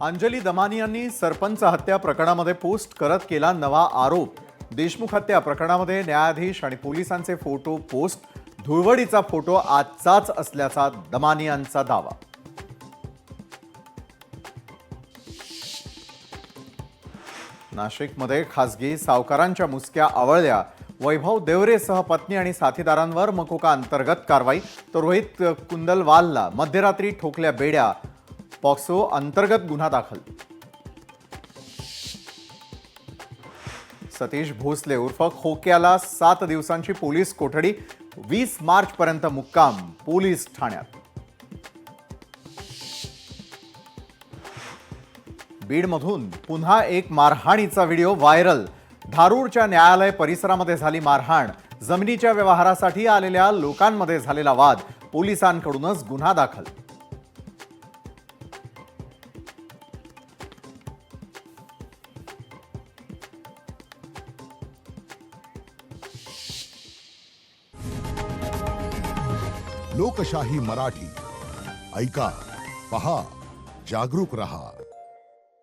अंजली दमानी यांनी सरपंच हत्या प्रकरणामध्ये पोस्ट करत केला नवा आरोप। देशमुख हत्या प्रकरणामध्ये न्यायाधीश आणि पोलिसांचे फोटो पोस्ट, धुळवडीचा फोटो आजचाच असल्याचा दमानी यांचा दावा। नाशिकमध्ये खासगी सावकारांच्या मुसक्या आवळल्या। वैभव देवरेसह पत्नी आणि साथीदारांवर मकोका अंतर्गत कारवाई। तर रोहित कुंदलवालला मध्यरात्री ठोकल्या बेड्या, पॉक्सो अंतर्गत गुन्हा दाखल। सतीश भोसले उर्फ खोक्याला 7 दिवसांची पोलीस कोठडी, 20 मार्च पर्यंत मुक्काम पोलीस ठाण्यात। बीडमधून पुन्हा एक मारहाणीचा व्हिडिओ व्हायरल। धारूरच्या न्यायालय परिसरामध्ये झाली मारहाण। जमिनीच्या व्यवहारासाठी आलेल्या लोकांमध्ये झालेला वाद, पोलिसांकडूनच गुन्हा दाखल। लोकशाही मराठी ऐका, पहा, जागरूक रहा।